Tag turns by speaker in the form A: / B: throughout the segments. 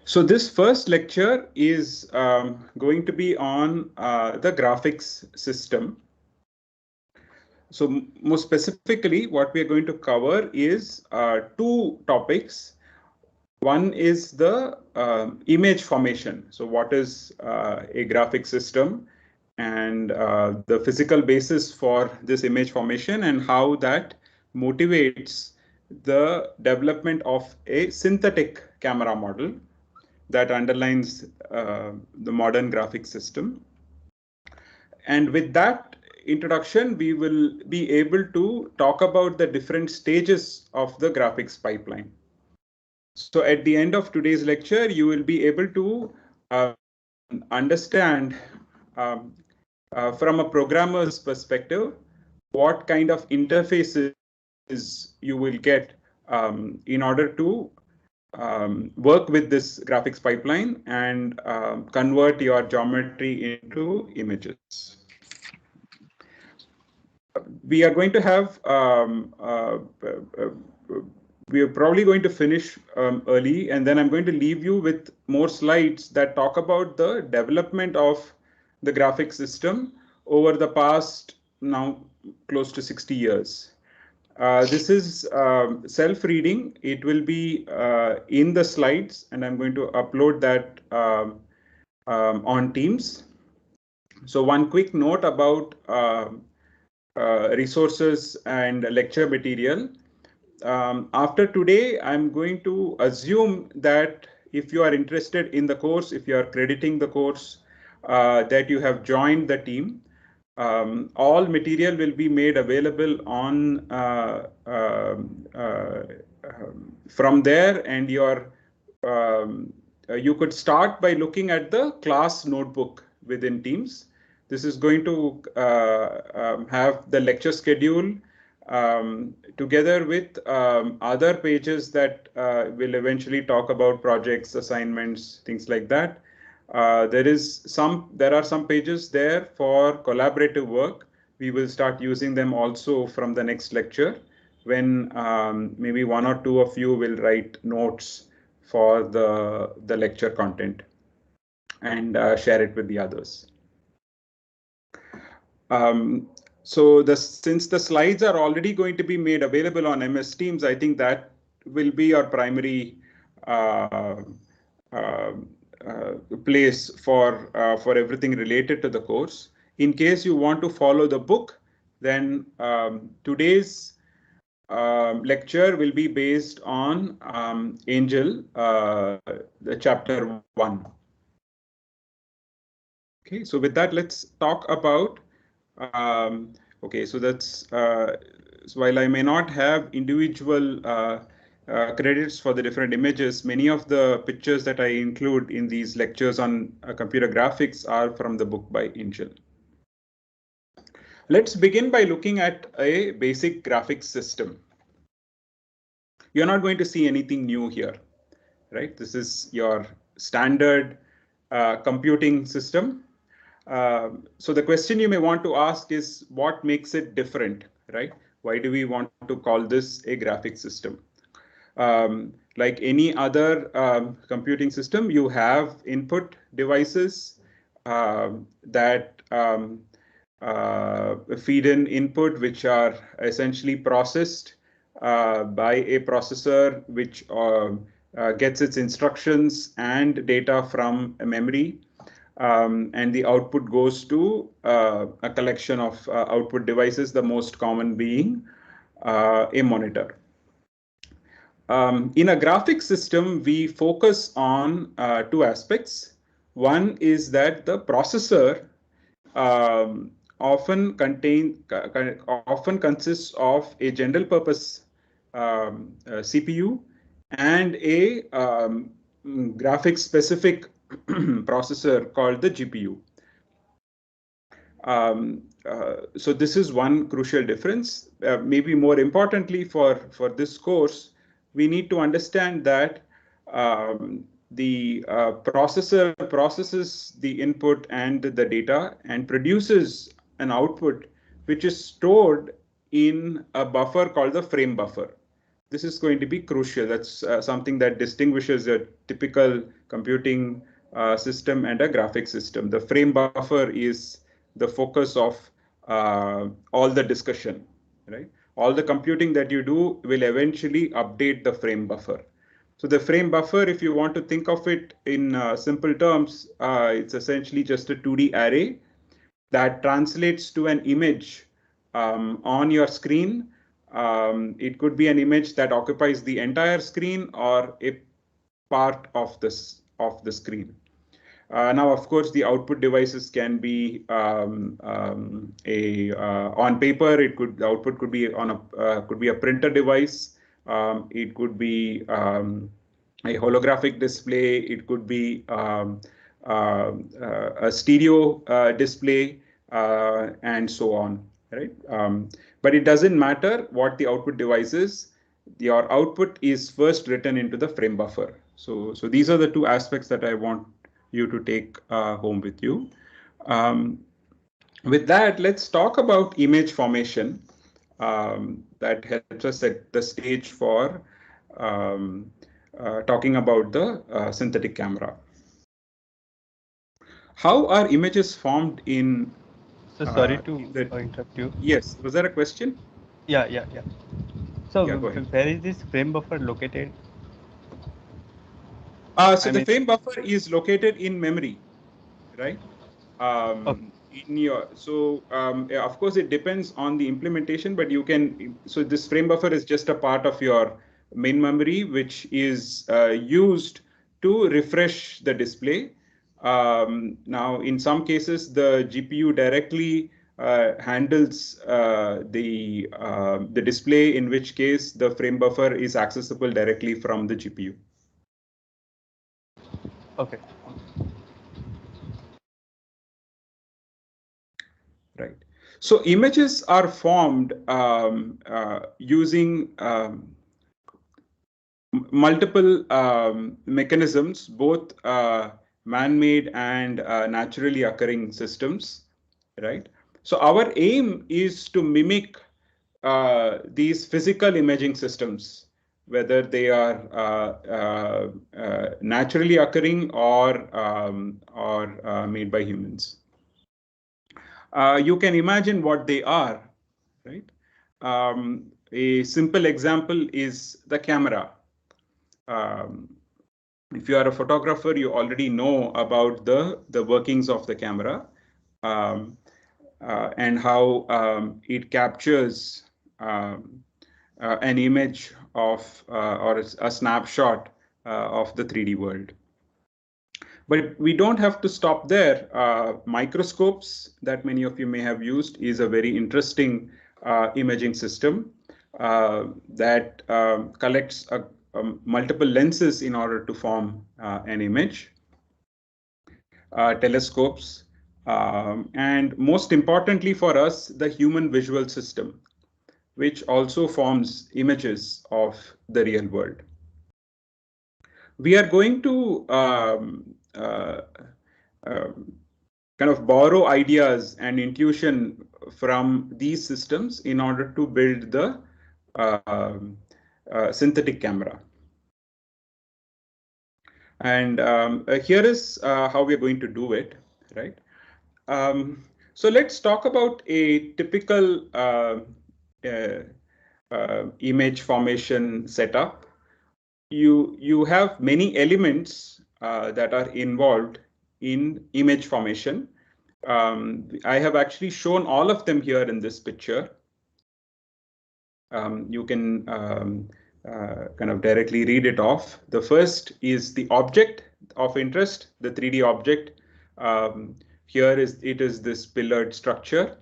A: So this first lecture is going to be on the graphics system. So more specifically, what we are going to cover is two topics. One is the image formation. So what is a graphic system, and the physical basis for this image formation, and how that motivates the development of a synthetic camera model that underlines the modern graphic system. And with that introduction, we will be able to talk about the different stages of the graphics pipeline. So at the end of today's lecture, you will be able to understand from a programmer's perspective what kind of interfaces you will get in order to work with this graphics pipeline and convert your geometry into images. We are going to have, we are probably going to finish early, and then I'm going to leave you with more slides that talk about the development of the graphics system over the past now close to 60 years. This is self-reading. It will be in the slides, and I'm going to upload that on Teams. So one quick note about resources and lecture material. After today, I'm going to assume that if you are interested in the course, if you are crediting the course, that you have joined the team. All material will be made available on from there, and you could start by looking at the class notebook within Teams. This is going to have the lecture schedule together with other pages that will eventually talk about projects, assignments, things like that. There are some pages there for collaborative work. We will start using them also from the next lecture, when maybe one or two of you will write notes for the lecture content and share it with the others. Since the slides are already going to be made available on MS Teams, I think that will be our primary place for everything related to the course. In case you want to follow the book, then today's lecture will be based on Angel, the chapter 1. Okay, so with that, let's talk about. Okay, so that's so while I may not have individual credits for the different images, many of the pictures that I include in these lectures on computer graphics are from the book by Angel. Let's begin by looking at a basic graphics system. You're not going to see anything new here, right? This is your standard computing system. So the question you may want to ask is, what makes it different, right? Why do we want to call this a graphic system? Like any other computing system, you have input devices that feed in input, which are essentially processed by a processor, which gets its instructions and data from a memory. And the output goes to a collection of output devices, the most common being a monitor. In a graphics system, we focus on two aspects. One is that the processor often consists of a general purpose CPU and a graphics specific processor called the GPU. So this is one crucial difference. Maybe more importantly for this course, we need to understand that the processor processes the input and the data and produces an output which is stored in a buffer called the frame buffer. this is going to be crucial. That's something that distinguishes a typical computing system and a graphic system. The frame buffer is the focus of all the discussion, right? All the computing that you do will eventually update the frame buffer. So the frame buffer, if you want to think of it in simple terms, it's essentially just a 2D array that translates to an image on your screen. It could be an image that occupies the entire screen or a part of the screen. Now, of course, the output devices can be on paper. The output could be on a printer device. It could be a holographic display. It could be a stereo display, and so on, right? But it doesn't matter what the output device is. Your output is first written into the frame buffer. So these are the two aspects that I want you to take home with you. With that, let's talk about image formation. That helps us set the stage for talking about the synthetic camera. How are images formed in?
B: So sorry to interrupt you.
A: Yes, was there a question?
B: Yeah. So
A: Yeah, go ahead.
B: where is this frame buffer located?
A: So the frame buffer is located in memory, right? In your of course it depends on the implementation, but you can, so this frame buffer is just a part of your main memory, which is used to refresh the display. Now in some cases the GPU directly handles the display, in which case the frame buffer is accessible directly from the GPU.
B: Okay.
A: Right. So images are formed using multiple mechanisms, both man-made and naturally occurring systems, right? So our aim is to mimic these physical imaging systems, whether they are naturally occurring or made by humans. You can imagine what they are, right? A simple example is the camera. If you are a photographer, you already know about the workings of the camera, and how it captures an image of or a snapshot of the 3D world. But we don't have to stop there. Microscopes that many of you may have used is a very interesting imaging system that collects multiple lenses in order to form an image. Telescopes, and most importantly for us, the human visual system, which also forms images of the real world. We are going to kind of borrow ideas and intuition from these systems in order to build the synthetic camera. And here is how we are going to do it, right? So let's talk about a typical image formation setup. You have many elements that are involved in image formation. I have actually shown all of them here in this picture. You can kind of directly read it off. The first is the object of interest, the 3D object. Here it is this pillared structure.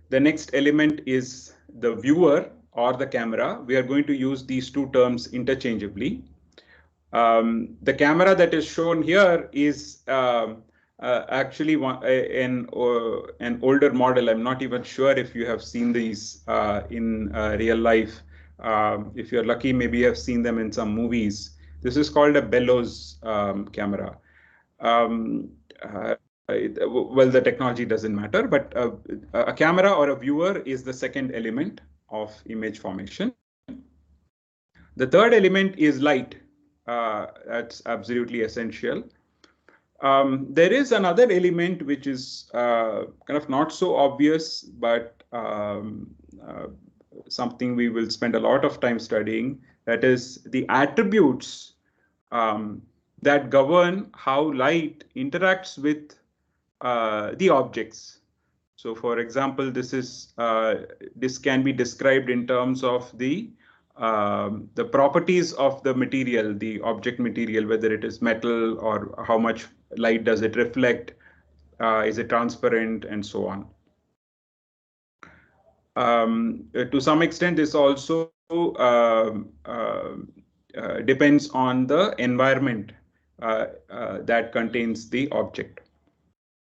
A: The next element is the viewer or the camera. We are going to use these two terms interchangeably. The camera that is shown here is actually an older model. I'm not even sure if you have seen these in real life. If you're lucky, maybe you have seen them in some movies. This is called a bellows camera. Well, the technology doesn't matter, but a camera or a viewer is the second element. of image formation. The third element is light. That's absolutely essential. There is another element which is kind of not so obvious, but something we will spend a lot of time studying. That is the attributes that govern how light interacts with the objects. So, for example, this can be described in terms of the properties of the material, the object material, whether it is metal or how much light does it reflect, is it transparent, and so on. To some extent, this also depends on the environment that contains the object,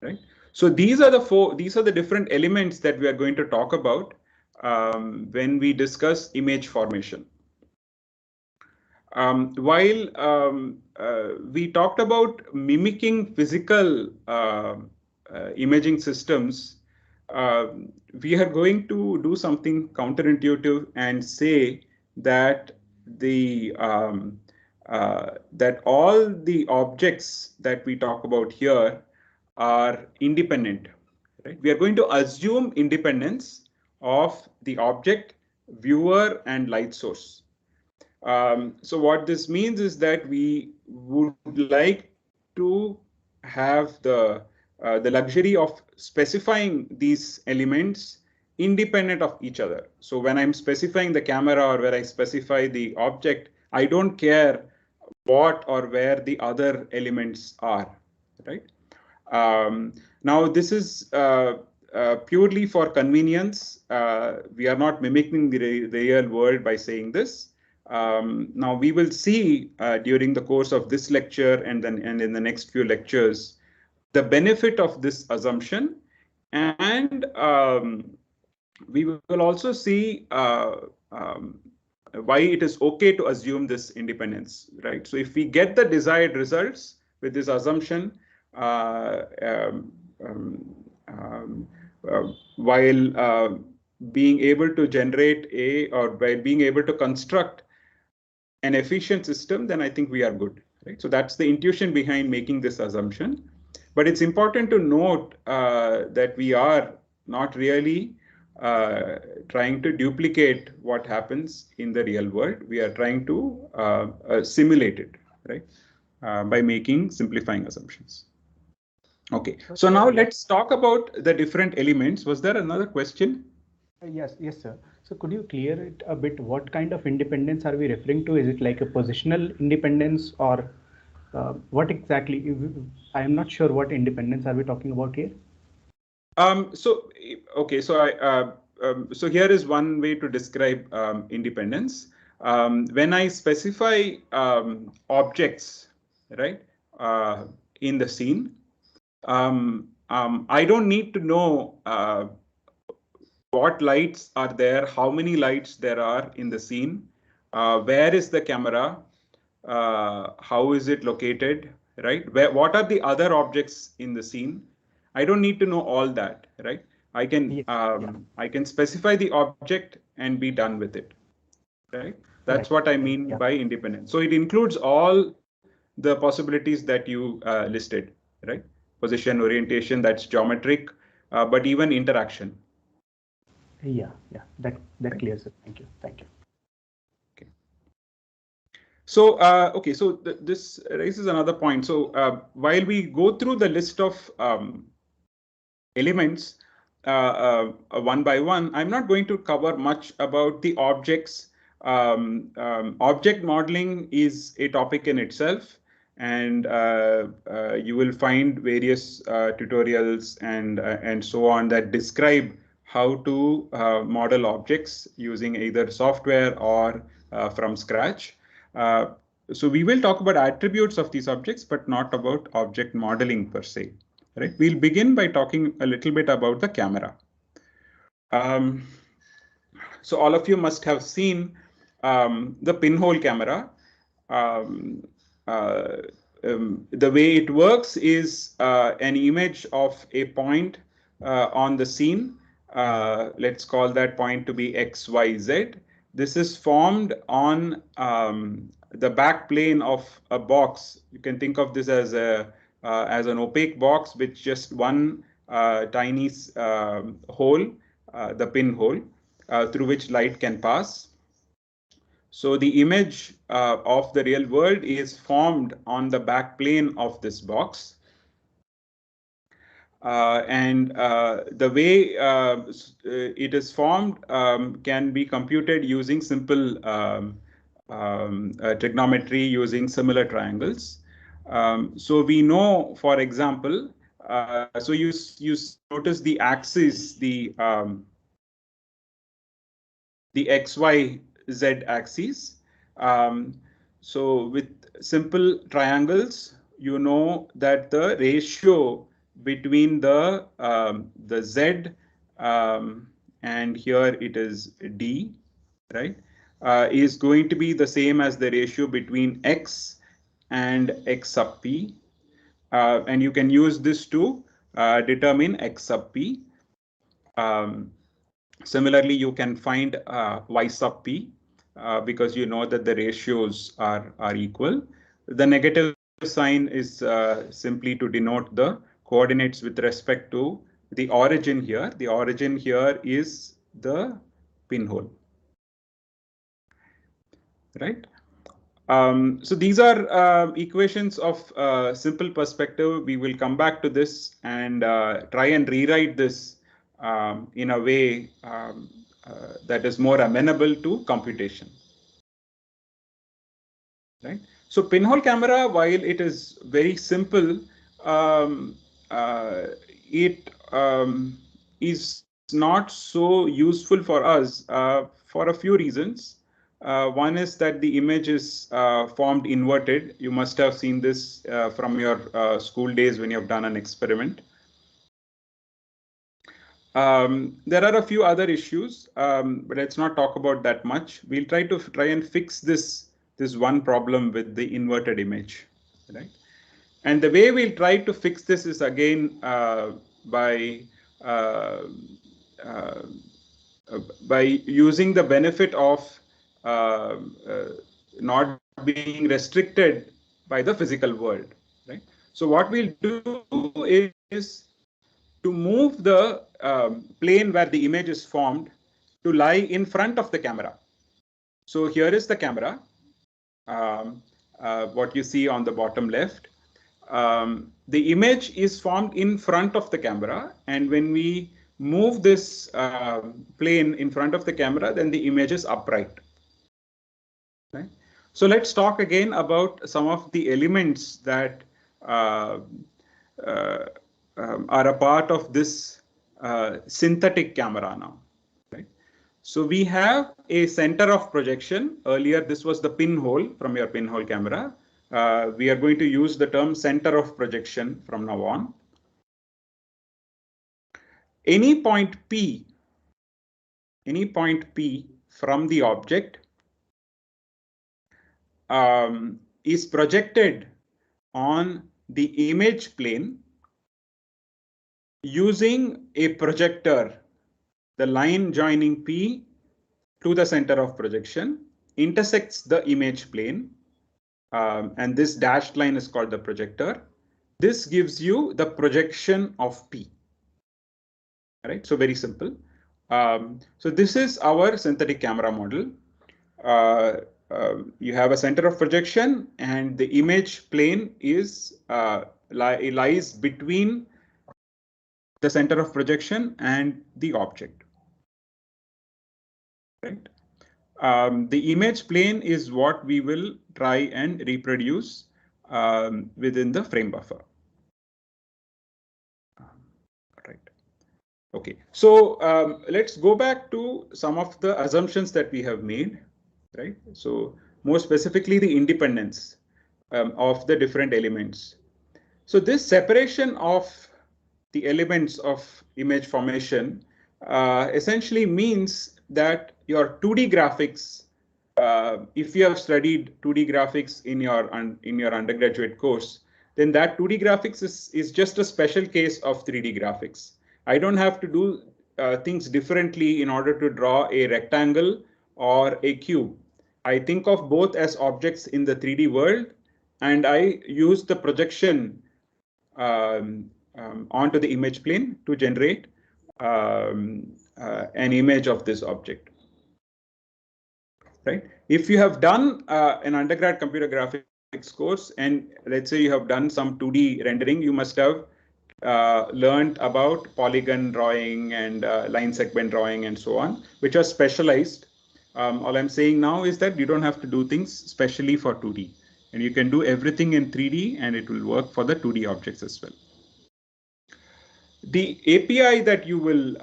A: right? So these are the different elements that we are going to talk about when we discuss image formation. While we talked about mimicking physical imaging systems, we are going to do something counterintuitive and say that that all the objects that we talk about here are independent. Right? We are going to assume independence of the object, viewer, and light source. So what this means is that we would like to have the luxury of specifying these elements independent of each other. So when I'm specifying the camera or where I specify the object, I don't care what or where the other elements are, right? Now, this is purely for convenience. We are not mimicking the real world by saying this. Now, we will see during the course of this lecture and in the next few lectures the benefit of this assumption, and we will also see why it is okay to assume this independence, right? So if we get the desired results with this assumption, while being able to generate by being able to construct an efficient system, then I think we are good, right? So that's the intuition behind making this assumption. But it's important to note that we are not really trying to duplicate what happens in the real world. We are trying to simulate it, right? By making simplifying assumptions. Okay, so now let's talk about the different elements. Was there another question?
C: Yes, sir. So could you clear it a bit? What kind of independence are we referring to? Is it like a positional independence, or what exactly? I am not sure what independence are we talking about here.
A: So here is one way to describe independence. When I specify objects, right, in the scene, I don't need to know what lights are there, how many lights there are in the scene, where is the camera, how is it located, right? What are the other objects in the scene? I don't need to know all that, right? I can specify the object and be done with it, right? That's what I mean by independence. So it includes all the possibilities that you listed, right? Position, orientation, that's geometric, but even interaction.
C: That clears it. Thank you.
A: Okay. So so this raises another point. So while we go through the list of elements one by one, I'm not going to cover much about the objects. Object modeling is a topic in itself, and you will find various tutorials and so on that describe how to model objects using either software or from scratch. So we will talk about attributes of these objects, but not about object modeling per se. Right? We'll begin by talking a little bit about the camera. So all of you must have seen the pinhole camera. The way it works is an image of a point on the scene, let's call that point to be XYZ. This is formed on the back plane of a box. You can think of this as an opaque box with just one tiny hole, the pinhole, through which light can pass. So the image of the real world is formed on the back plane of this box. The way it is formed can be computed using simple trigonometry using similar triangles. So we know, for example, so you notice the axis, the XY Z axis. So with simple triangles, you know that the ratio between the Z and here it is D, right, is going to be the same as the ratio between X and X sub P. And you can use this to determine X sub P. Similarly, you can find Y sub P because you know that the ratios are equal. The negative sign is simply to denote the coordinates with respect to the origin here. The origin here is the pinhole, right? So these are equations of simple perspective. We will come back to this and try and rewrite this in a way that is more amenable to computation. Right. So pinhole camera, while it is very simple, it is not so useful for us for a few reasons. One is that the image is formed inverted. You must have seen this from your school days when you have done an experiment. There are a few other issues, but let's not talk about that much. We'll try and fix this one problem with the inverted image, right? And the way we'll try to fix this is again by using the benefit of not being restricted by the physical world, right? So what we'll do is to move the plane where the image is formed to lie in front of the camera. So here is the camera, what you see on the bottom left. The image is formed in front of the camera, and when we move this plane in front of the camera, then the image is upright. Right? So let's talk again about some of the elements that are a part of this synthetic camera now. Right? So we have a center of projection. Earlier, this was the pinhole from your pinhole camera. We are going to use the term center of projection from now on. Any point P from the object is projected on the image plane using a projector. The line joining P to the center of projection intersects the image plane, and this dashed line is called the projector. This gives you the projection of P. All right, so very simple. So this is our synthetic camera model. You have a center of projection, and the image plane is lies between the center of projection and the object. Right. The image plane is what we will try and reproduce within the frame buffer. Right. Okay, so let's go back to some of the assumptions that we have made. Right. So more specifically, the independence of the different elements. So this separation of the elements of image formation essentially means that your 2D graphics, if you have studied 2D graphics in your undergraduate course, then that 2D graphics is just a special case of 3D graphics. I don't have to do things differently in order to draw a rectangle or a cube. I think of both as objects in the 3D world, and I use the projection onto the image plane to generate an image of this object. Right? If you have done an undergrad computer graphics course, and let's say you have done some 2D rendering, you must have learned about polygon drawing and line segment drawing and so on, which are specialized. All I'm saying now is that you don't have to do things specially for 2D, and you can do everything in 3D, and it will work for the 2D objects as well. The API that you will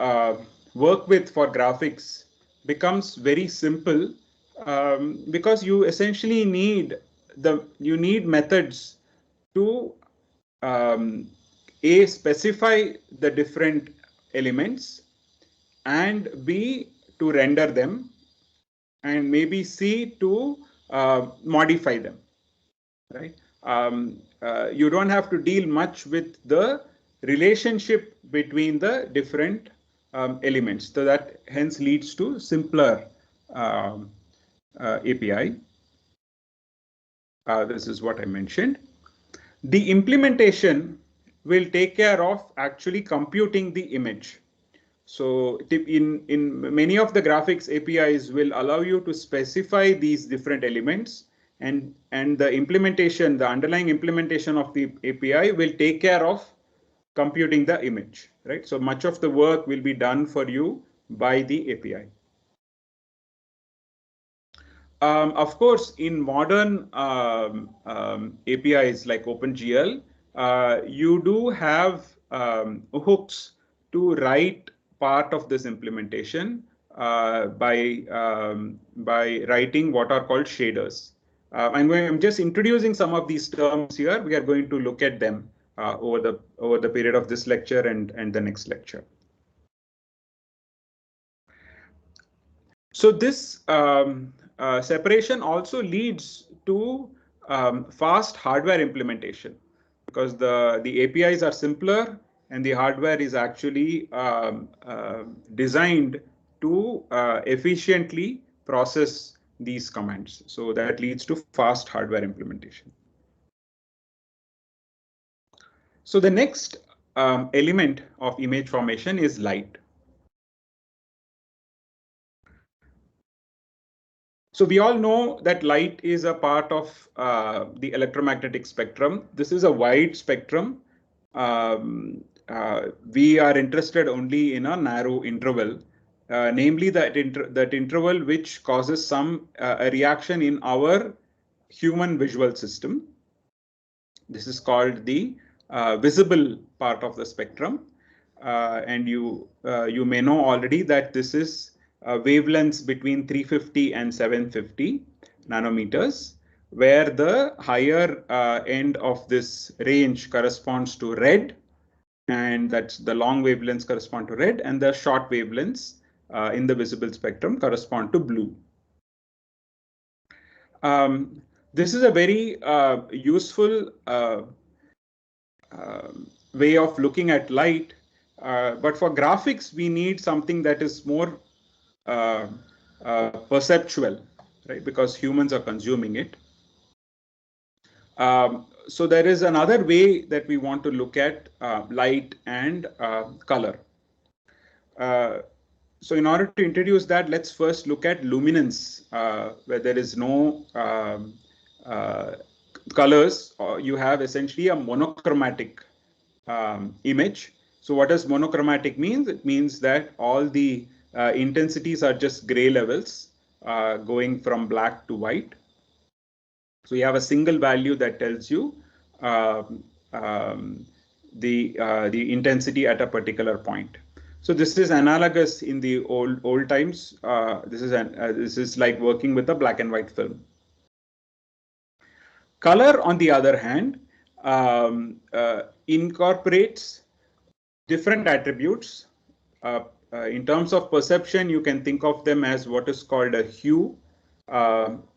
A: work with for graphics becomes very simple because you essentially need methods to A, specify the different elements, and B, to render them, and maybe C, to modify them. Right? You don't have to deal much with the relationship between the different elements. So that hence leads to simpler API. This is what I mentioned. The implementation will take care of actually computing the image. So in many of the graphics APIs will allow you to specify these different elements, and the implementation, the underlying implementation of the API will take care of computing the image, right? So much of the work will be done for you by the API. Of course, in modern APIs like OpenGL, you do have hooks to write part of this implementation by writing what are called shaders. I'm just introducing some of these terms here. We are going to look at them over the period of this lecture and the next lecture. So this separation also leads to fast hardware implementation, because the APIs are simpler and the hardware is actually designed to efficiently process these commands. So that leads to fast hardware implementation. So the next element of image formation is light. So we all know that light is a part of the electromagnetic spectrum. This is a wide spectrum. We are interested only in a narrow interval, namely that interval which causes some a reaction in our human visual system. This is called the visible part of the spectrum, and you may know already that this is wavelengths between 350 and 750 nanometers, where the higher end of this range corresponds to red, and that's the long wavelengths correspond to red, and the short wavelengths in the visible spectrum correspond to blue. This is a very useful way of looking at light, but for graphics we need something that is more perceptual, right? Because humans are consuming it. So there is another way that we want to look at light and color. So in order to introduce that, let's first look at luminance, where there is no colors, or you have essentially a monochromatic image. So what does monochromatic mean? It means that all the intensities are just gray levels going from black to white. So you have a single value that tells you the intensity at a particular point. So this is analogous in the old times. This is like working with a black and white film. Color, on the other hand, incorporates different attributes. In terms of perception, you can think of them as what is called a hue.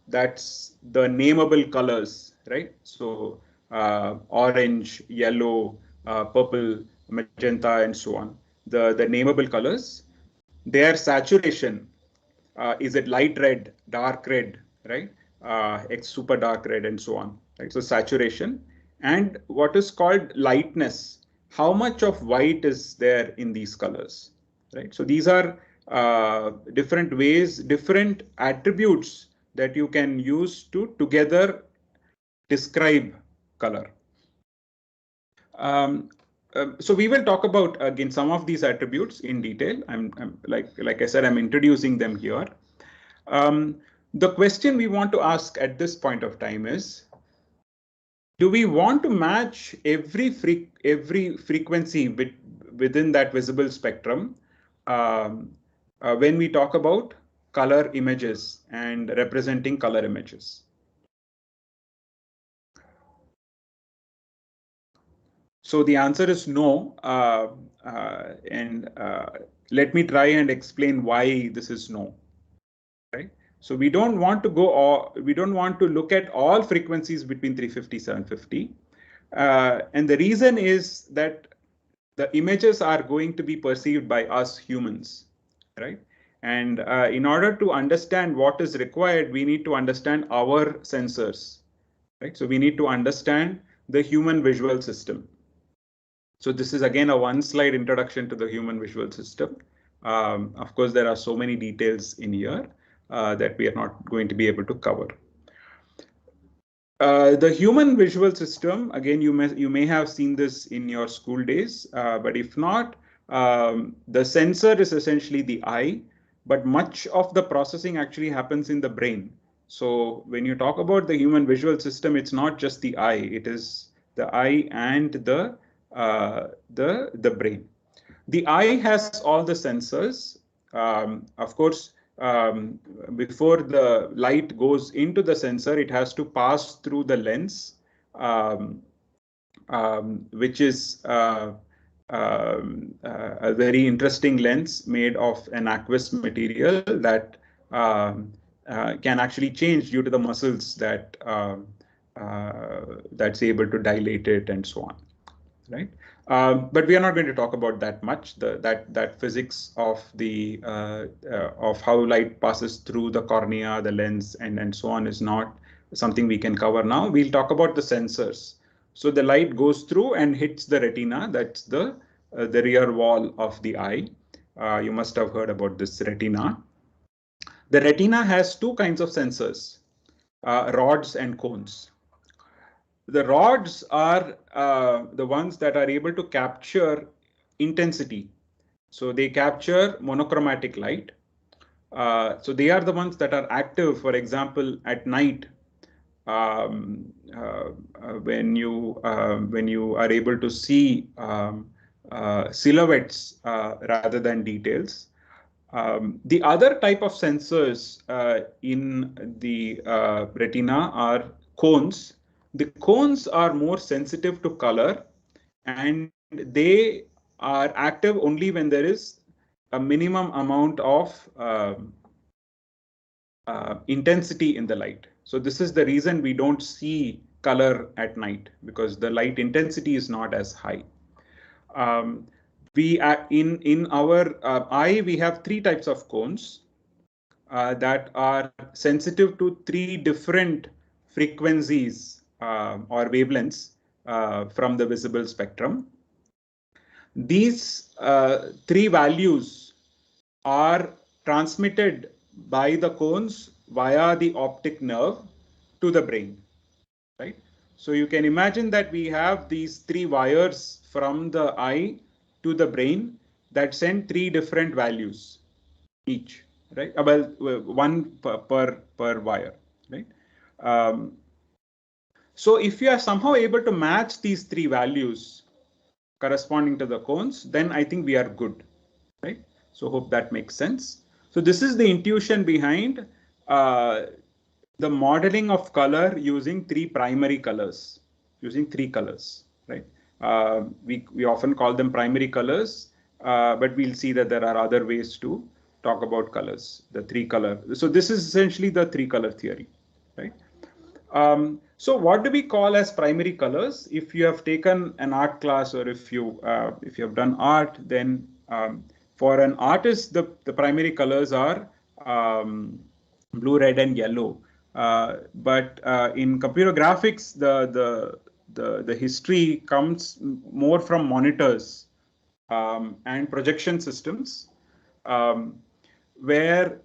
A: That's the nameable colors, right? So orange, yellow, purple, magenta, and so on. The nameable colors. their saturation, is it light red, dark red, right? Super dark red and so on, right? So saturation, and what is called lightness, how much of white is there in these colors, right? So these are different ways, different attributes that you can use to together describe color. So we will talk about again some of these attributes in detail. I'm like I said, I'm introducing them here. The question we want to ask at this point of time is, do we want to match every frequency within that visible spectrum when we talk about color images and representing color images? So the answer is no, and let me try and explain why this is no. Right? So we don't want to go, we don't want to look at all frequencies between 350, 750. And the reason is that the images are going to be perceived by us humans, right? And in order to understand what is required, we need to understand our sensors, right? So we need to understand the human visual system. So this is again a one slide introduction to the human visual system. Of course, there are so many details in here that we are not going to be able to cover. The human visual system, again, you may have seen this in your school days, but if not, the sensor is essentially the eye, but much of the processing actually happens in the brain. So when you talk about the human visual system, it's not just the eye, it is the eye and the brain. The eye has all the sensors. Of course, before the light goes into the sensor, it has to pass through the lens, which is a very interesting lens made of an aqueous material that can actually change due to the muscles that that's able to dilate it and so on, right? But we are not going to talk about that much. That physics of the of how light passes through the cornea, the lens, and so on is not something we can cover now. We'll talk about the sensors. So the light goes through and hits the retina. That's the rear wall of the eye. You must have heard about this retina. The retina has two kinds of sensors, rods and cones. The rods are the ones that are able to capture intensity. So they capture monochromatic light. So they are the ones that are active, for example, at night, when you are able to see silhouettes rather than details. The other type of sensors in the retina are cones. The cones are more sensitive to color, and they are active only when there is a minimum amount of intensity in the light. So this is the reason we don't see color at night, because the light intensity is not as high. We in our eye, we have three types of cones that are sensitive to three different frequencies or wavelengths from the visible spectrum. These three values are transmitted by the cones via the optic nerve to the brain, right? So you can imagine that we have these three wires from the eye to the brain that send three different values each, right? Well, one per wire, right? So if you are somehow able to match these three values corresponding to the cones, then I think we are good, right? So hope that makes sense. So this is the intuition behind the modeling of color using three primary colors, using three colors, right? We often call them primary colors, but we'll see that there are other ways to talk about colors, the three color. So this is essentially the three color theory, right? So what do we call as primary colors? If you have taken an art class, or if you have done art, then For an artist, the primary colors are blue, red, and yellow. But in computer graphics, the history comes more from monitors and projection systems, where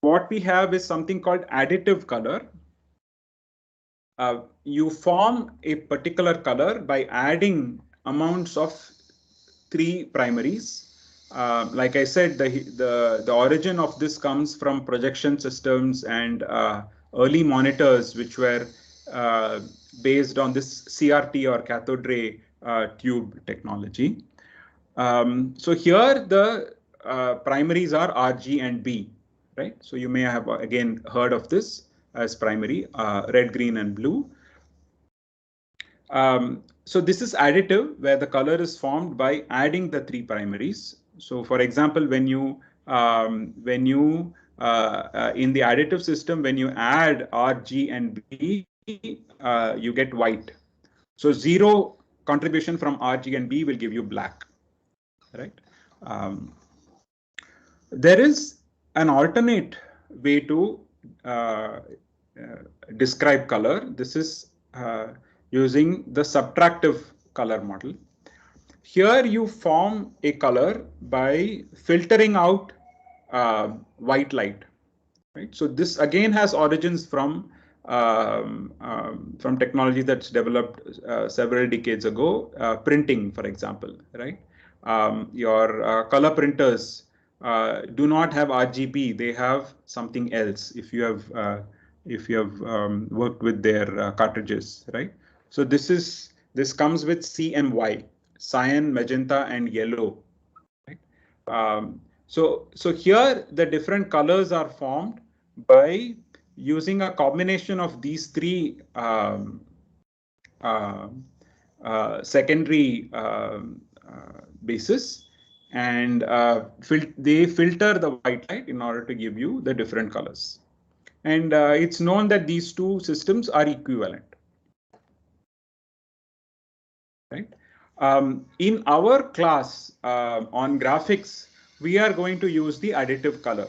A: what we have is something called additive color. You form a particular color by adding amounts of three primaries. Like I said, the origin of this comes from projection systems and early monitors, which were based on this CRT or cathode ray tube technology. So here the primaries are RG and B, right? So you may have again heard of this as primary, red, green, and blue. So this is additive, where the color is formed by adding the three primaries. So for example, when you in the additive system, when you add R, G, and B, you get white. So zero contribution from R, G, and B will give you black, right? There is an alternate way to describe color. This is using the subtractive color model. Here you form a color by filtering out white light. Right? So this again has origins from technology that's developed several decades ago. Printing, for example, right? Your color printers do not have RGB; they have something else. If you have worked with their cartridges, right? So this comes with CMY, cyan, magenta, and yellow. Right? So here the different colors are formed by using a combination of these three secondary bases, and they filter the white light in order to give you the different colors. And it's known that these two systems are equivalent. Right? In our class on graphics, we are going to use the additive color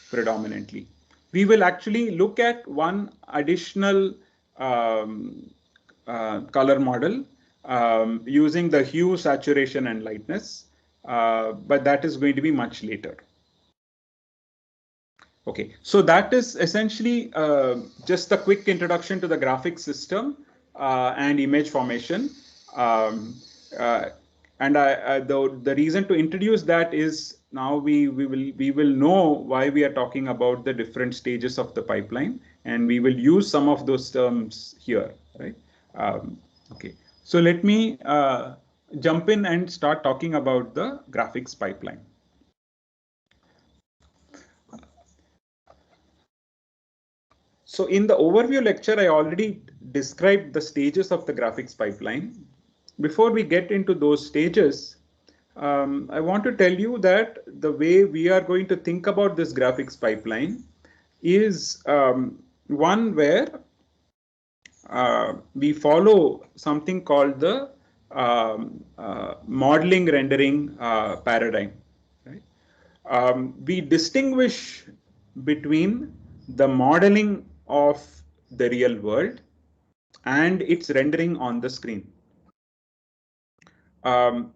A: predominantly. We will actually look at one additional color model using the hue, saturation, and lightness, but that is going to be much later. Okay, so that is essentially just a quick introduction to the graphics system and image formation. And the reason to introduce that is now we will know why we are talking about the different stages of the pipeline, and we will use some of those terms here, right? Okay, so let me jump in and start talking about the graphics pipeline. So in the overview lecture, I already described the stages of the graphics pipeline. Before we get into those stages, I want to tell you that the way we are going to think about this graphics pipeline is one where we follow something called the modeling rendering paradigm. Right? We distinguish between the modeling of the real world and its rendering on the screen.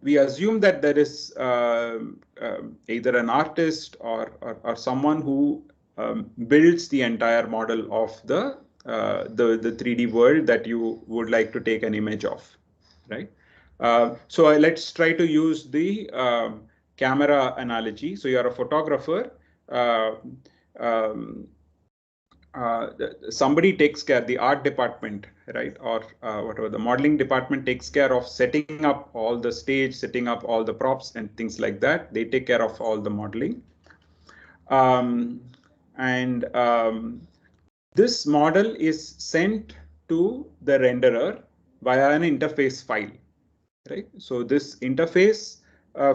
A: We assume that there is either an artist or someone who builds the entire model of the 3D world that you would like to take an image of, right? So let's try to use the camera analogy. So you're a photographer. Somebody takes care, the art department, right, or whatever, the modeling department takes care of setting up all the stage, setting up all the props and things like that. They take care of all the modeling. This model is sent to the renderer via an interface file, right? So this interface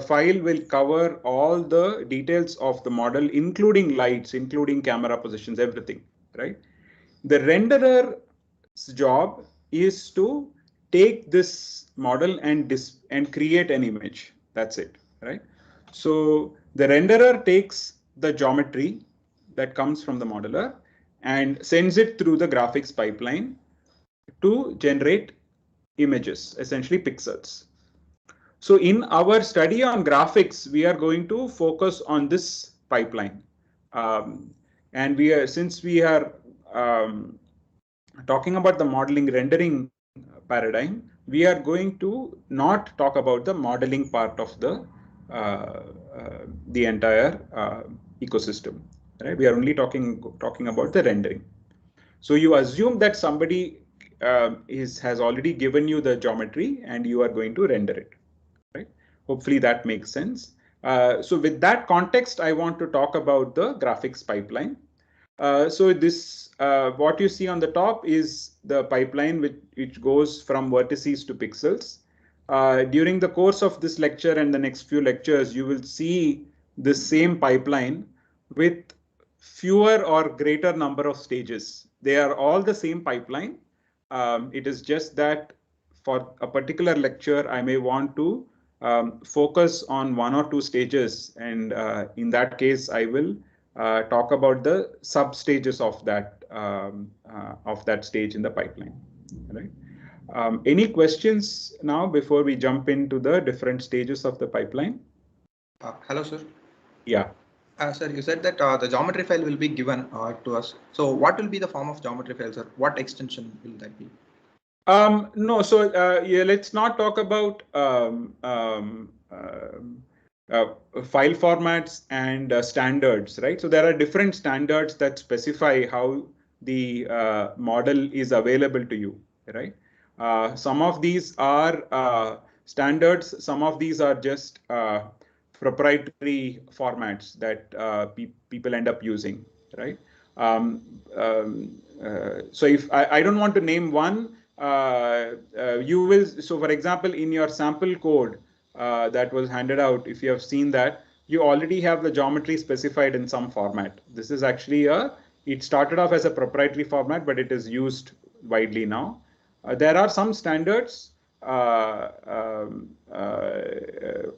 A: file will cover all the details of the model, including lights, including camera positions, everything. Right? The renderer's job is to take this model and create an image. That's it, right? So the renderer takes the geometry that comes from the modeler and sends it through the graphics pipeline to generate images, essentially pixels. So in our study on graphics, we are going to focus on this pipeline. And since we are talking about the modeling rendering paradigm, we are going to not talk about the modeling part of the entire ecosystem, right? We are only talking about the rendering. So you assume that somebody has already given you the geometry and you are going to render it, right? Hopefully that makes sense. So with that context, I want to talk about the graphics pipeline. So this, what you see on the top is the pipeline which goes from vertices to pixels. During the course of this lecture and the next few lectures, you will see the same pipeline with fewer or greater number of stages. They are all the same pipeline. It is just that for a particular lecture, I may want to focus on one or two stages, and in that case, I will talk about the sub stages of that stage in the pipeline. Right? Any questions now before we jump into the different stages of the pipeline?
D: Hello, sir.
A: Yeah.
D: Sir, you said that the geometry file will be given to us. So what will be the form of geometry file, sir? What extension will that be?
A: No, so yeah, let's not talk about file formats and standards, right? So there are different standards that specify how the model is available to you, right? Some of these are standards, some of these are just proprietary formats that people end up using, right? So if I don't want to name one, you will, so for example, in your sample code that was handed out, if you have seen that, you already have the geometry specified in some format. This is actually it started off as a proprietary format, but it is used widely now. There are some standards, but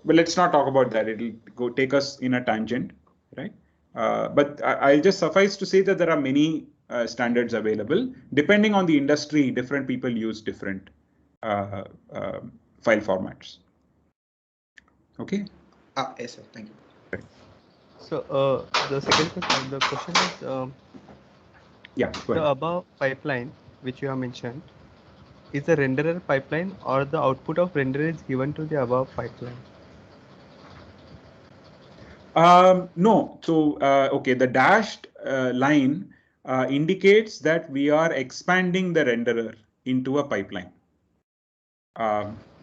A: let's not talk about that. It'll go take us in a tangent, right? But I'll just suffice to say that there are many standards available. Depending on the industry, different people use different file formats. Okay.
D: Yes, sir. Thank you.
A: Right.
B: So the second question, the question is,
A: yeah,
B: the above pipeline which you have mentioned is a renderer pipeline, or the output of renderer is given to the above pipeline?
A: No. So, okay, the dashed line indicates that we are expanding the renderer into a pipeline.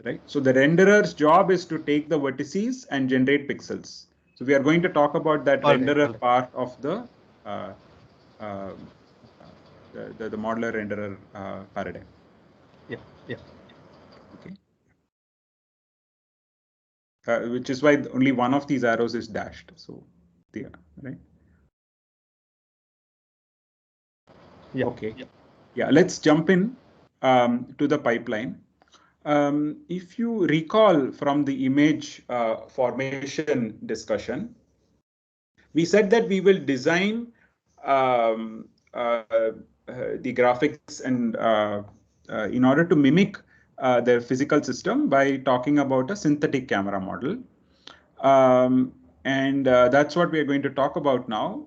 A: Right. So the renderer's job is to take the vertices and generate pixels. So we are going to talk about that renderer part of the modeler renderer paradigm.
B: Yeah. Yeah.
A: Okay. Which is why only one of these arrows is dashed. So, yeah, right.
B: Yeah.
A: Okay. Yeah. Let's jump in to the pipeline. If you recall from the image formation discussion, we said that we will design the graphics and in order to mimic the physical system by talking about a synthetic camera model. And that's what we are going to talk about now.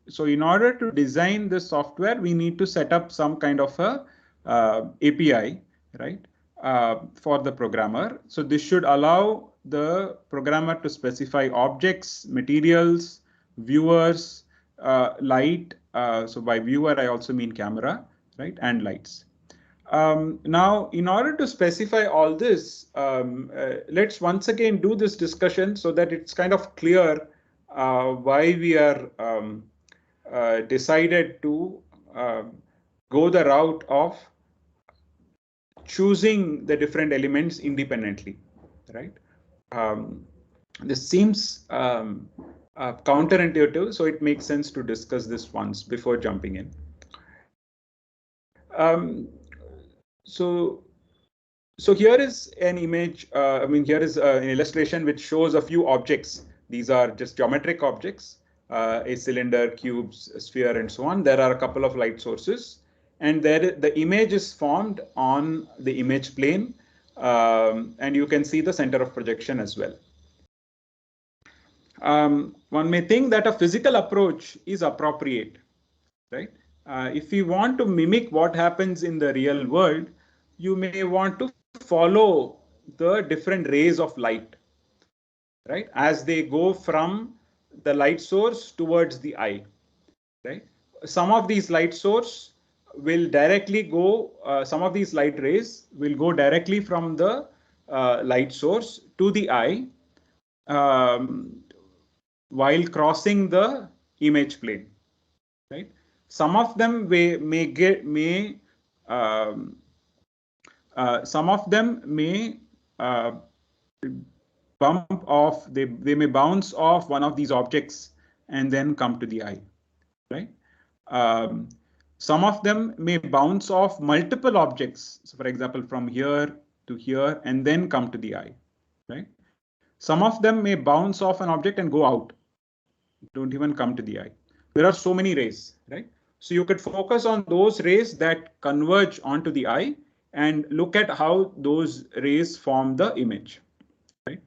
A: So in order to design this software, we need to set up some kind of a API, right, for the programmer. So this should allow the programmer to specify objects, materials, viewers, light. So by viewer, I also mean camera, right, and lights. Now, in order to specify all this, let's once again do this discussion so that it's kind of clear why we are decided to go the route of choosing the different elements independently, right? This seems counterintuitive, so it makes sense to discuss this once before jumping in. So So here is an image. Here is an illustration which shows a few objects. These are just geometric objects, a cylinder, cubes, a sphere, and so on. There are a couple of light sources, and the image is formed on the image plane, and you can see the center of projection as well. One may think that a physical approach is appropriate, right? If you want to mimic what happens in the real world, you may want to follow the different rays of light, right, as they go from the light source towards the eye, right? Some of these light source will directly go, some of these light rays will go directly from the light source to the eye, um, while crossing the image plane, right? Some of them some of them may bump off, they may bounce off one of these objects and then come to the eye, right? Some of them may bounce off multiple objects. So for example, from here to here and then come to the eye, right? Some of them may bounce off an object and go out, don't even come to the eye. There are so many rays, right? So you could focus on those rays that converge onto the eye and look at how those rays form the image, right?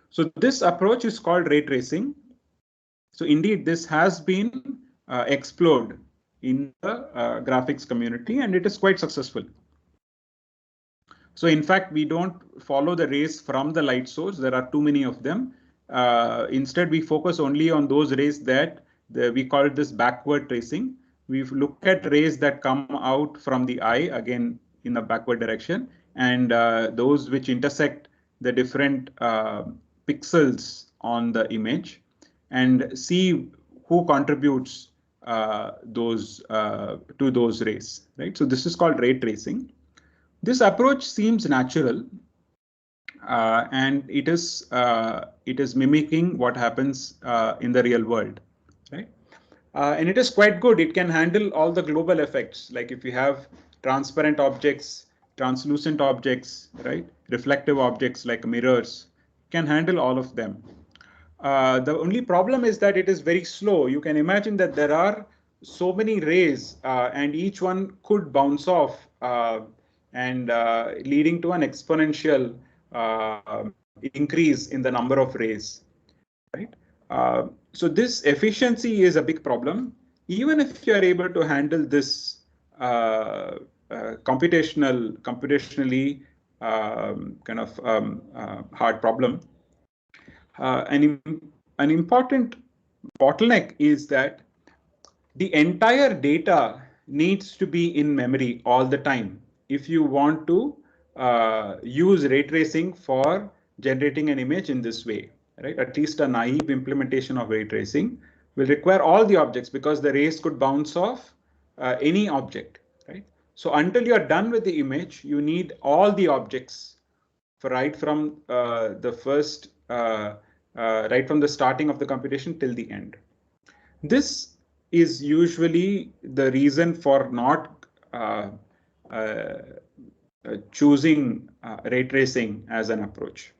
A: So this approach is called ray tracing. So indeed, this has been explored in the graphics community, and it is quite successful. So in fact, we don't follow the rays from the light source. There are too many of them. Instead, we focus only on those rays that we call this backward tracing. We look at rays that come out from the eye, again in a backward direction, and those which intersect the different pixels on the image, and see who contributes to those rays, right? So this is called ray tracing. This approach seems natural, and it is mimicking what happens in the real world, right? And it is quite good. It can handle all the global effects, like if you have transparent objects, translucent objects, right? Reflective objects like mirrors, can handle all of them. The only problem is that it is very slow. You can imagine that there are so many rays, and each one could bounce off, and leading to an exponential increase in the number of rays, right? So this efficiency is a big problem. Even if you are able to handle this computationally hard problem, an important bottleneck is that the entire data needs to be in memory all the time if you want to use ray tracing for generating an image in this way, right? At least a naive implementation of ray tracing will require all the objects, because the rays could bounce off any object, right? So until you're done with the image, you need all the objects right from right from the starting of the computation till the end. This is usually the reason for not choosing ray tracing as an approach.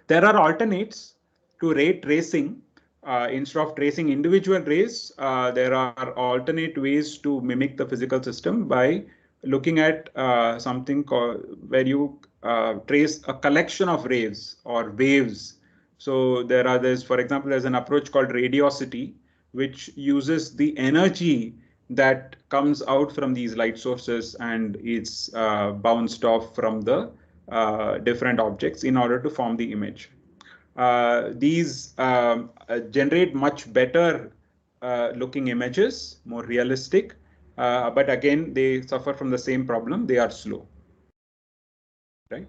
A: There are alternates to ray tracing. Instead of tracing individual rays, there are alternate ways to mimic the physical system by looking at something called, where you trace a collection of rays or waves. So there's, for example, there's an approach called radiosity, which uses the energy that comes out from these light sources and is bounced off from the different objects in order to form the image. These generate much better looking images, more realistic, but again, they suffer from the same problem. They are slow, right?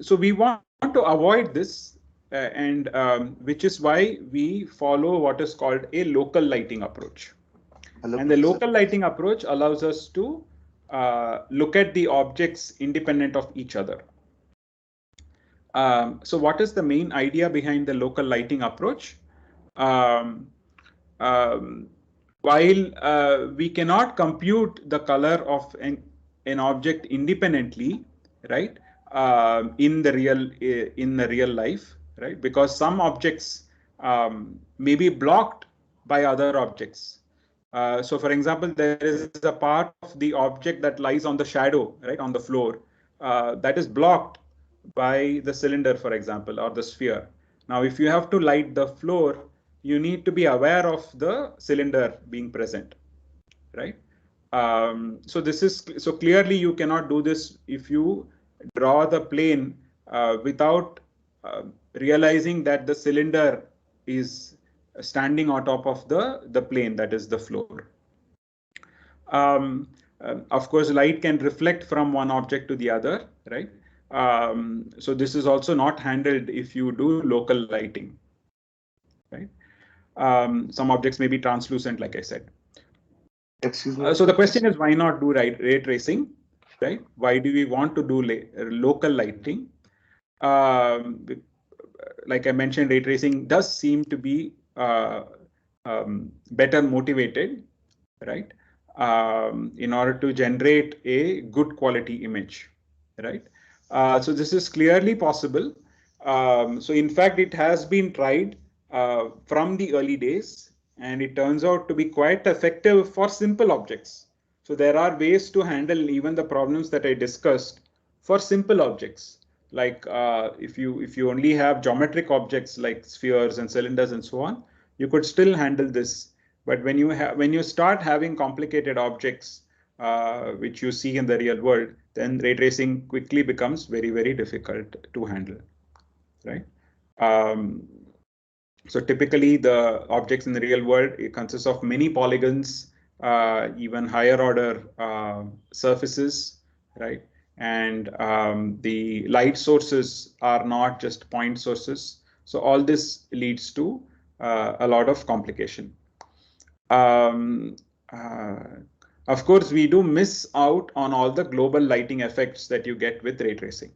A: So we want to avoid this, and which is why we follow what is called a local lighting approach.
E: Hello,
A: and the
E: Professor.
A: local lighting approach allows us to look at the objects independent of each other. So what is the main idea behind the local lighting approach? While we cannot compute the color of an object independently, right? In the real life, right? Because some objects may be blocked by other objects. So for example, there is a part of the object that lies on the shadow, right, on the floor, that is blocked by the cylinder, for example, or the sphere. Now, if you have to light the floor, you need to be aware of the cylinder being present, right? So clearly you cannot do this if you draw the plane without realizing that the cylinder is standing on top of the plane, that is the floor. Of course, light can reflect from one object to the other, right? So this is also not handled if you do local lighting, right? Some objects may be translucent, like I said.
E: Excuse me.
A: So the question is, why not do ray tracing, right? Why do we want to do local lighting? Like I mentioned, ray tracing does seem to be better motivated, right? In order to generate a good quality image, right? So this is clearly possible. So in fact, it has been tried from the early days, and it turns out to be quite effective for simple objects. So there are ways to handle even the problems that I discussed for simple objects. Like if you only have geometric objects like spheres and cylinders and so on, you could still handle this. But when you start having complicated objects, which you see in the real world, then ray tracing quickly becomes very, very difficult to handle, right? So typically the objects in the real world, it consists of many polygons, even higher order surfaces, right? And the light sources are not just point sources. So all this leads to a lot of complication. Um, uh, of course, we do miss out on all the global lighting effects that you get with ray tracing,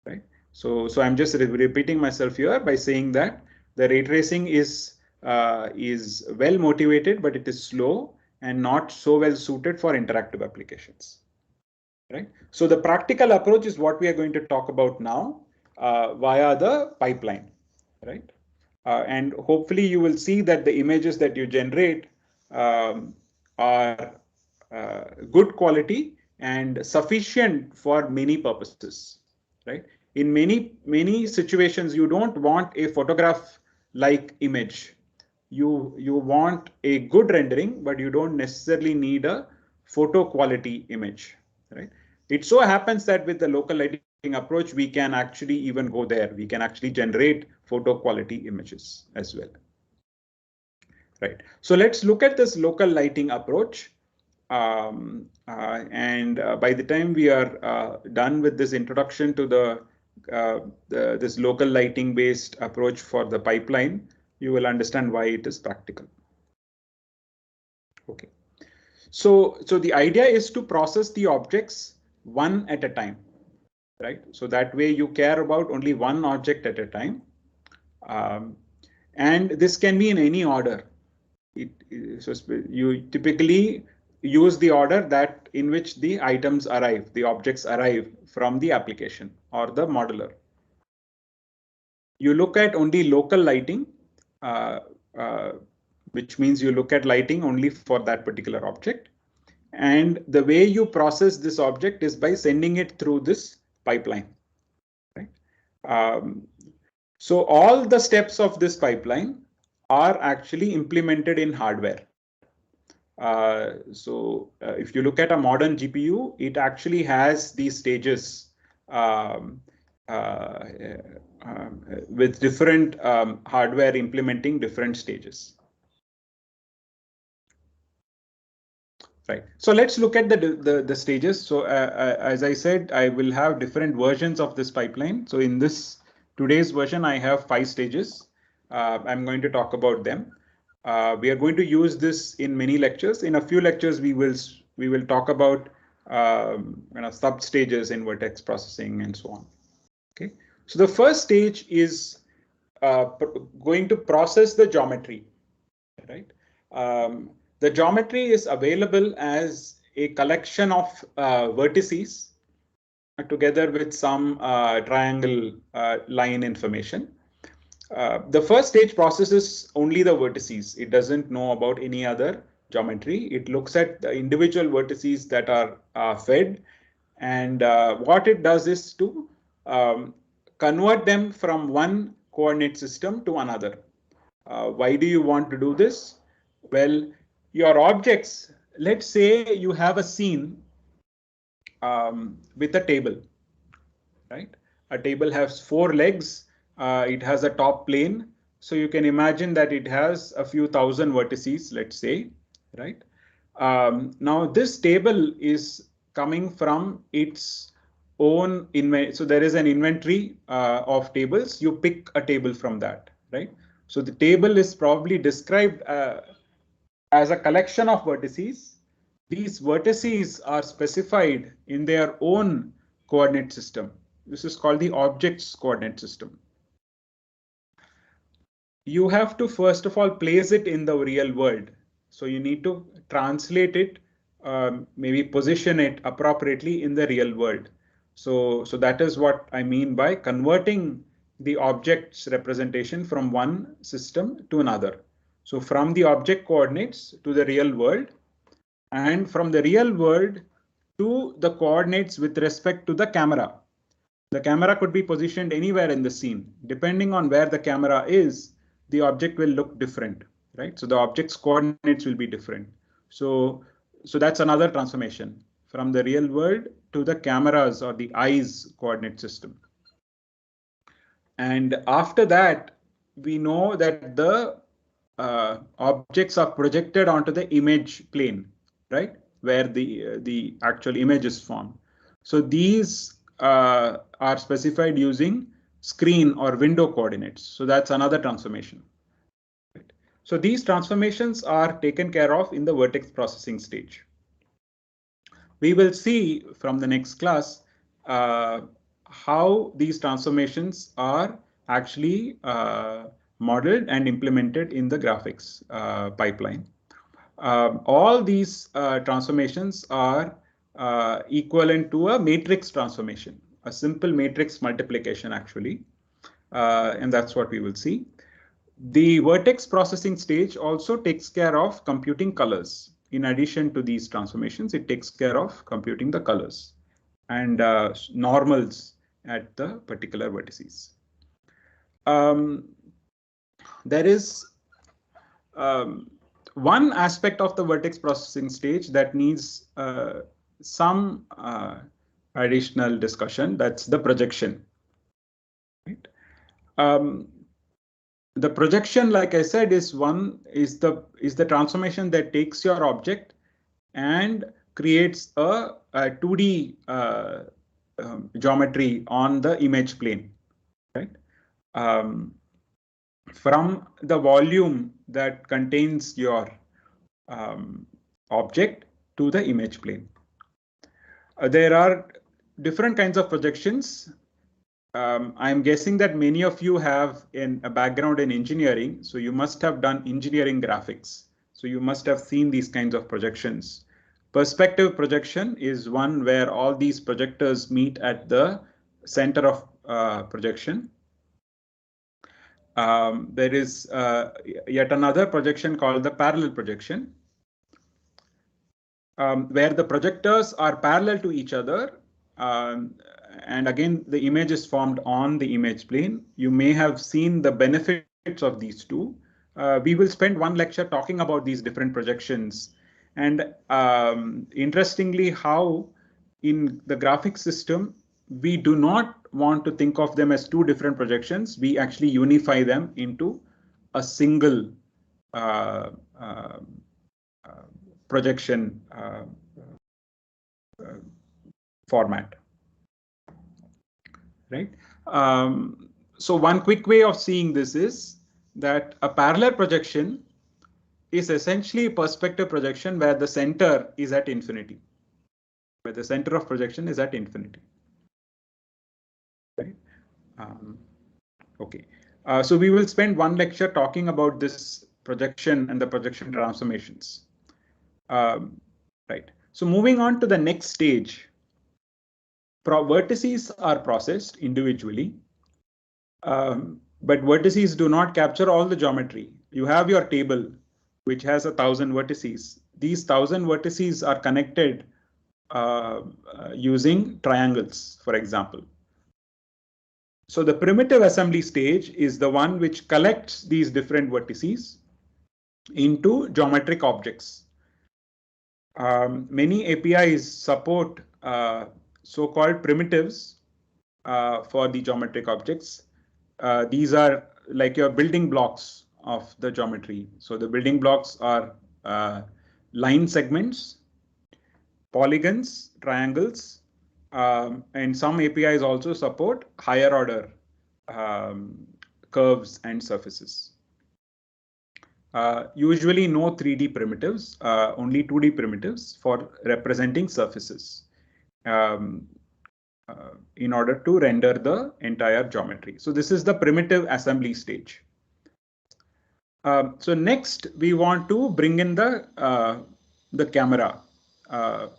A: right? So I'm just repeating myself here by saying that the ray tracing is well motivated, but it is slow and not so well suited for interactive applications, right? So the practical approach is what we are going to talk about now via the pipeline, right? And hopefully you will see that the images that you generate are good quality and sufficient for many purposes, right? In many situations, you don't want a photograph-like image. You want a good rendering, but you don't necessarily need a photo quality image, right? It so happens that with the local lighting approach, we can actually even go there. We can actually generate photo quality images as well, right? So let's look at this local lighting approach. By the time we are done with this introduction to this local lighting based approach for the pipeline, you will understand why it is practical. Okay. So the idea is to process the objects one at a time, right? So that way you care about only one object at a time. And this can be in any order. So you typically use the order that in which the items arrive, the objects arrive from the application or the modeler. You look at only local lighting, which means you look at lighting only for that particular object. And the way you process this object is by sending it through this pipeline, right? So all the steps of this pipeline are actually implemented in hardware. If you look at a modern GPU, it actually has these stages with different hardware implementing different stages. Right. So let's look at the stages. So as I said, I will have different versions of this pipeline. So in today's version, I have 5 stages. I'm going to talk about them. We are going to use this in many lectures. In a few lectures, we will talk about sub stages in vertex processing and so on. Okay. So the first stage is going to process the geometry, right? The geometry is available as a collection of vertices together with some triangle line information. The first stage processes only the vertices. It doesn't know about any other geometry. It looks at the individual vertices that are fed, and what it does is to convert them from one coordinate system to another. Why do you want to do this? Well, your objects, let's say you have a scene with a table, right? A table has 4 legs. It has a top plane. So you can imagine that it has a few thousand vertices, let's say, right? Now this table is coming from its own inventory. So there is an inventory of tables. You pick a table from that, right? So the table is probably described as a collection of vertices. These vertices are specified in their own coordinate system. This is called the object's coordinate system. You have to first of all place it in the real world. So you need to translate it, maybe position it appropriately in the real world. So that is what I mean by converting the object's representation from one system to another. So from the object coordinates to the real world, and from the real world to the coordinates with respect to the camera. The camera could be positioned anywhere in the scene. Depending on where the camera is, the object will look different, right? So the object's coordinates will be different. So that's another transformation from the real world to the camera's or the eye's coordinate system. And after that, we know that the objects are projected onto the image plane, right? Where the actual image is formed. So these are specified using screen or window coordinates. So that's another transformation. Right? So these transformations are taken care of in the vertex processing stage. We will see from the next class how these transformations are actually modeled and implemented in the graphics pipeline. All these transformations are equivalent to a matrix transformation, a simple matrix multiplication actually, and that's what we will see. The vertex processing stage also takes care of computing colors. In addition to these transformations, it takes care of computing the colors and normals at the particular vertices. There is one aspect of the vertex processing stage that needs some additional discussion. That's the projection. Right? The projection, like I said, is the transformation that takes your object and creates a 2D geometry on the image plane, right? From the volume that contains your object to the image plane. There are different kinds of projections. I'm guessing that many of you have a background in engineering, so you must have done engineering graphics. So you must have seen these kinds of projections. Perspective projection is one where all these projectors meet at the center of projection. There is yet another projection called the parallel projection, where the projectors are parallel to each other. And again, the image is formed on the image plane. You may have seen the benefits of these two. We will spend one lecture talking about these different projections. And interestingly, how in the graphics system, we do not want to think of them as two different projections. We actually unify them into a single projection format. Right. So one quick way of seeing this is that a parallel projection is essentially a perspective projection where the center is at infinity, where the center of projection is at infinity. Right. Okay. So we will spend one lecture talking about this projection and the projection transformations. Right. So moving on to the next stage. vertices are processed individually, but vertices do not capture all the geometry. You have your table, which has 1,000 vertices. These 1,000 vertices are connected using triangles, for example. So the primitive assembly stage is the one which collects these different vertices into geometric objects. Many APIs support so-called primitives for the geometric objects. These are like your building blocks of the geometry. So the building blocks are line segments, polygons, triangles, and some APIs also support higher order curves and surfaces. Usually no 3D primitives, only 2D primitives for representing surfaces in order to render the entire geometry. So this is the primitive assembly stage. So next we want to bring in the camera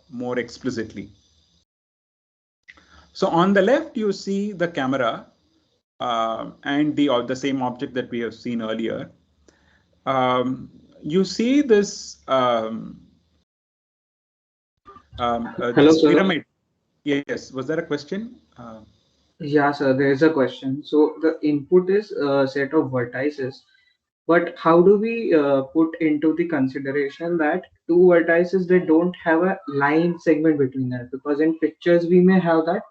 A: more explicitly. So on the left you see the camera and the same object that we have seen earlier. You see this
F: Hello,
A: this
F: sir.
A: pyramid. Yes, was there a question?
F: Yeah, sir, there is a question. So the input is a set of vertices, but how do we put into the consideration that two vertices, they don't have a line segment between them? Because in pictures we may have that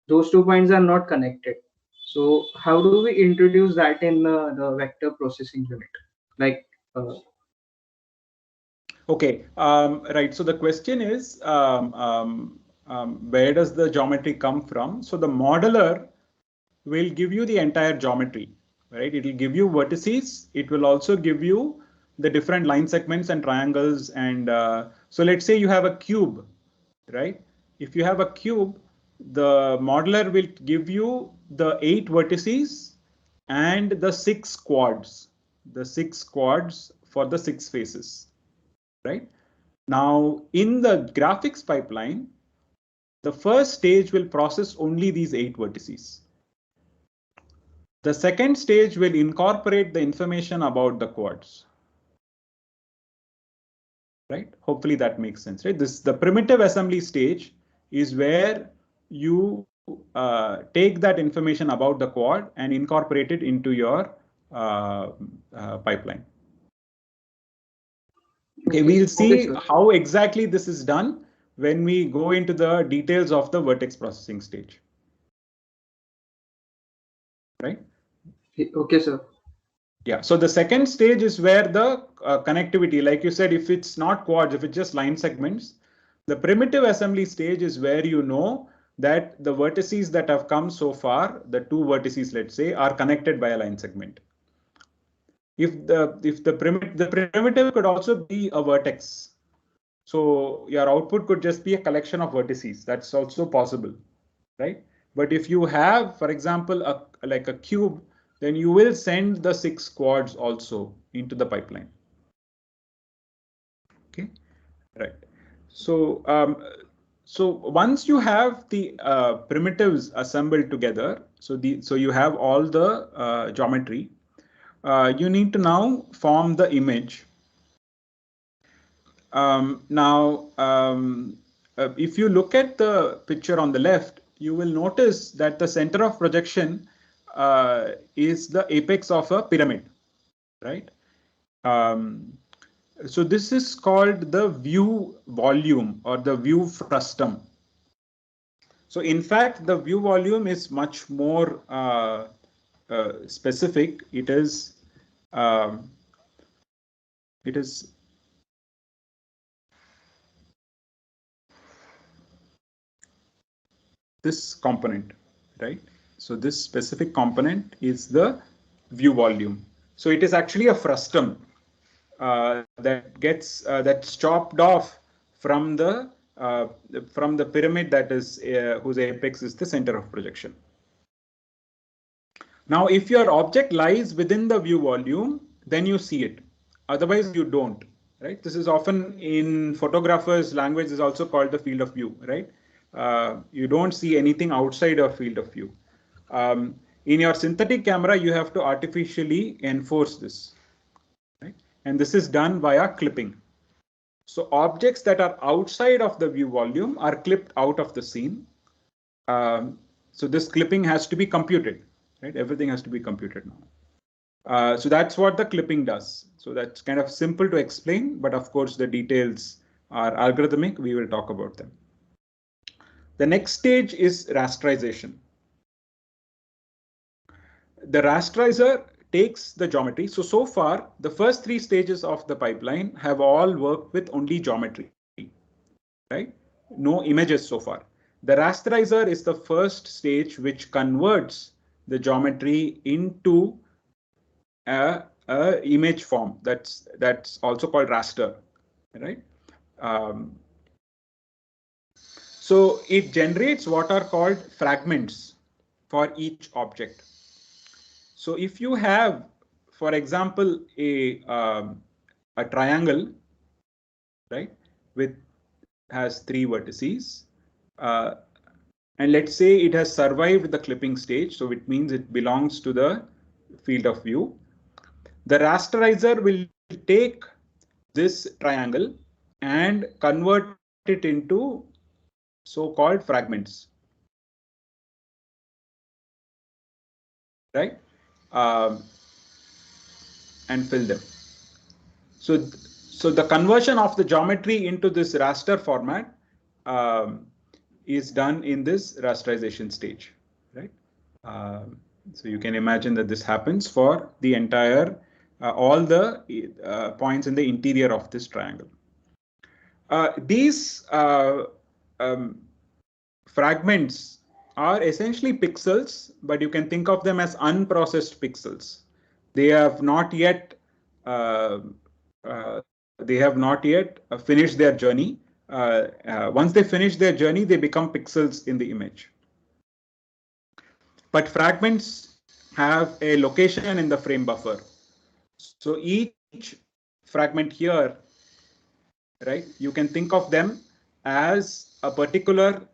F: those 2 points are not connected. So how do we introduce that in the vector processing unit? Like,
A: Okay, right. So the question is, where does the geometry come from? So the modeler will give you the entire geometry, right? It will give you vertices. It will also give you the different line segments and triangles. And so let's say you have a cube, right? If you have a cube, the modeler will give you the 8 vertices and the 6 quads for the 6 faces, right? Now, in the graphics pipeline, the first stage will process only these 8 vertices. The second stage will incorporate the information about the quads. Right? Hopefully that makes sense, right? The primitive assembly stage is where you take that information about the quad and incorporate it into your pipeline. Okay, we'll see how exactly this is done when we go into the details of the vertex processing stage. Right?
F: okay, sir.
A: Yeah, so the second stage is where the connectivity, like you said, if it's not quads, if it's just line segments, the primitive assembly stage is where you know that the vertices that have come so far, the 2 vertices, let's say, are connected by a line segment. If the primitive could also be a vertex. So your output could just be a collection of vertices. That's also possible, right? But if you have, for example, like a cube, then you will send the 6 quads also into the pipeline. Okay, right. So so once you have the primitives assembled together, so you have all the geometry, you need to now form the image. If you look at the picture on the left, you will notice that the center of projection is the apex of a pyramid, right? So this is called the view volume or the view frustum. So in fact, the view volume is much more specific. It is this component, right? So this specific component is the view volume. So it is actually a frustum that's chopped off from the pyramid that is whose apex is the center of projection. Now, if your object lies within the view volume, then you see it. Otherwise, you don't. Right? This is often in photographers' language is also called the field of view. Right? You don't see anything outside your field of view. In your synthetic camera, you have to artificially enforce this, right? And this is done via clipping. So objects that are outside of the view volume are clipped out of the scene. So this clipping has to be computed, right? Everything has to be computed now. So that's what the clipping does. So that's kind of simple to explain, but of course the details are algorithmic. We will talk about them. The next stage is rasterization. The rasterizer takes the geometry. So far, the first three stages of the pipeline have all worked with only geometry, right? No images so far. The rasterizer is the first stage which converts the geometry into a image form. That's also called raster, right? So it generates what are called fragments for each object. So if you have, for example, a triangle, right, with has three vertices, and let's say it has survived the clipping stage, so it means it belongs to the field of view. The rasterizer will take this triangle and convert it into so-called fragments, right? And fill them. So the conversion of the geometry into this raster format is done in this rasterization stage, right? So you can imagine that this happens for the entire all the points in the interior of this triangle. These fragments are essentially pixels, but you can think of them as unprocessed pixels. They have not yet finished their journey. Once they finish their journey, they become pixels in the image. But fragments have a location in the frame buffer. So each fragment here, right, you can think of them as a particular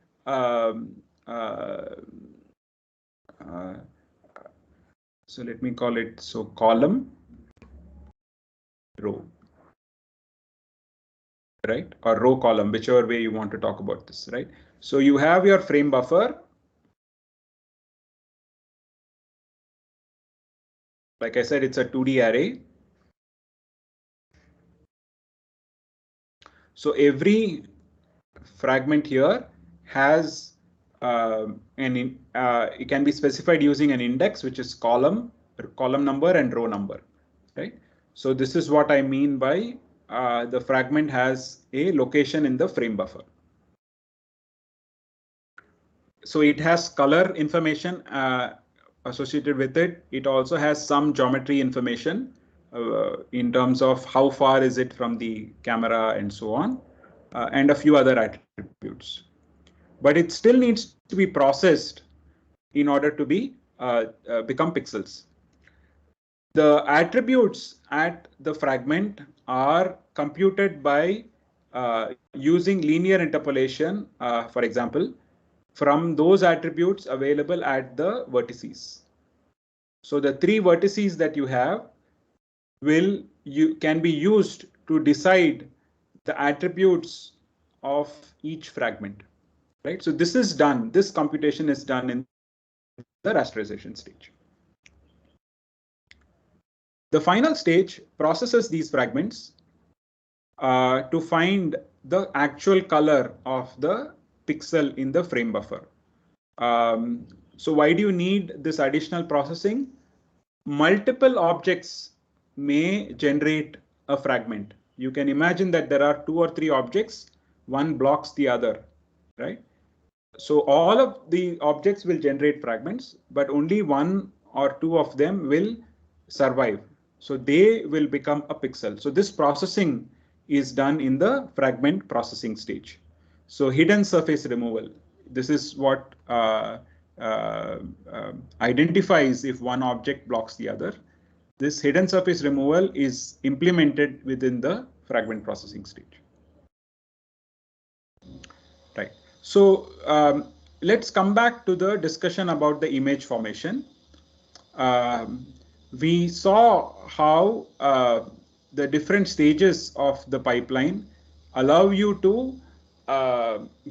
A: so let me call it column, row, right, or row column, whichever way you want to talk about this, right? So you have your frame buffer. Like I said, it's a 2D array. So every fragment here has it can be specified using an index, which is column number and row number, right? So this is what I mean by the fragment has a location in the frame buffer. So it has color information associated with it. It also has some geometry information in terms of how far is it from the camera and so on, and a few other attributes. But it still needs to be processed in order to be become pixels. The attributes at the fragment are computed by using linear interpolation, for example, from those attributes available at the vertices. So the three vertices that you have can be used to decide the attributes of each fragment, right? So this is done. This computation is done in the rasterization stage. The final stage processes these fragments to find the actual color of the pixel in the frame buffer. So why do you need this additional processing? Multiple objects may generate a fragment. You can imagine that there are 2 or 3 objects, one blocks the other, right? So all of the objects will generate fragments, but only 1 or 2 of them will survive. So they will become a pixel. So this processing is done in the fragment processing stage. So hidden surface removal. This is what identifies if one object blocks the other. This hidden surface removal is implemented within the fragment processing stage. Right. So let's come back to the discussion about the image formation. We saw how the different stages of the pipeline allow you to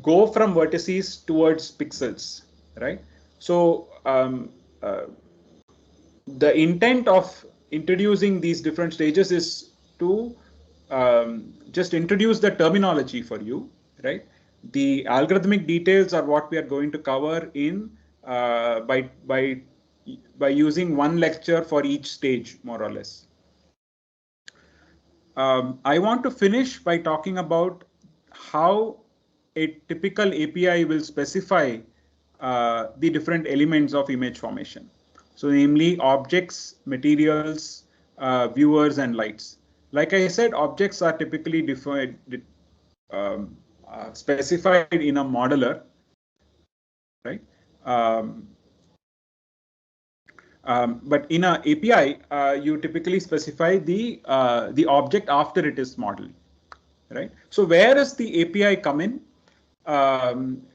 A: go from vertices towards pixels, right? So the intent of introducing these different stages is to just introduce the terminology for you, right? The algorithmic details are what we are going to cover in by using one lecture for each stage, more or less. I want to finish by talking about how a typical API will specify the different elements of image formation. So namely objects, materials, viewers, and lights. Like I said, objects are typically defined, specified in a modeler, right? But in an API, you typically specify the object after it is modeled, right? So where does the API come in? I mean,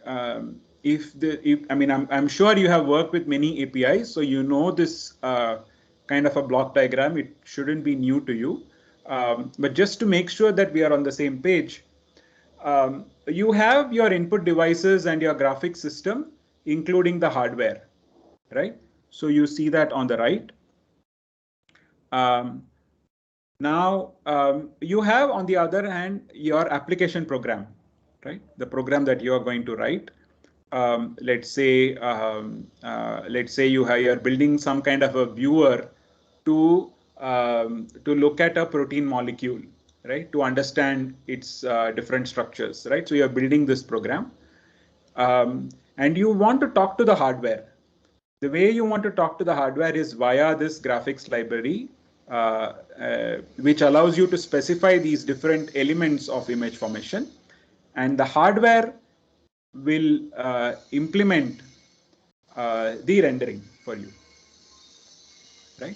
A: I'm sure you have worked with many APIs, so you know this kind of a block diagram. It shouldn't be new to you. But just to make sure that we are on the same page, you have your input devices and your graphics system, including the hardware, right? So you see that on the right. Now, you have, on the other hand, your application program, right? The program that you are going to write. Let's say you're building some kind of a viewer to look at a protein molecule, right? To understand its different structures, right? So you're building this program, and you want to talk to the hardware. The way you want to talk to the hardware is via this graphics library, which allows you to specify these different elements of image formation, and the hardware will implement the rendering for you, right?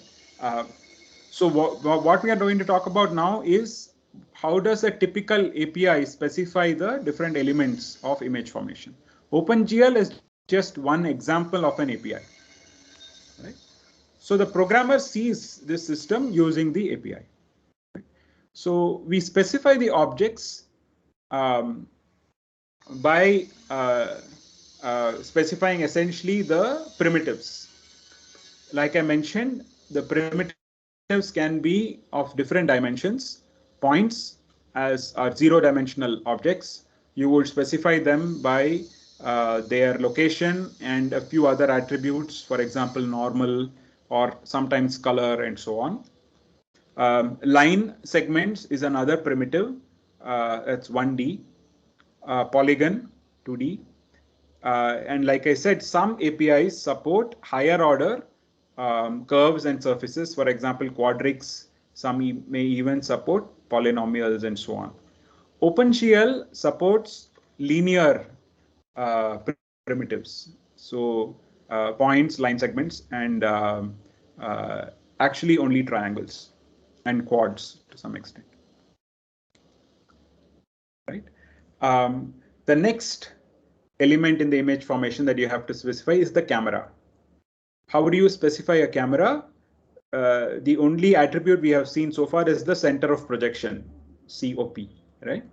A: So what we are going to talk about now is how does a typical API specify the different elements of image formation. OpenGL is just one example of an API, right? So the programmer sees this system using the API. Right? So we specify the objects by specifying essentially the primitives. Like I mentioned, the primitives can be of different dimensions. Points, as are zero-dimensional objects, you would specify them by their location and a few other attributes, for example, normal or sometimes color and so on. Line segments is another primitive. That's 1D. Polygon, 2D. And like I said, some APIs support higher order curves and surfaces. For example, quadrics. Some may even support polynomials and so on. OpenGL supports linear primitives. So points, line segments, and actually only triangles and quads to some extent. Right. The next element in the image formation that you have to specify is the camera. How do you specify a camera? The only attribute we have seen so far is the center of projection, COP, right?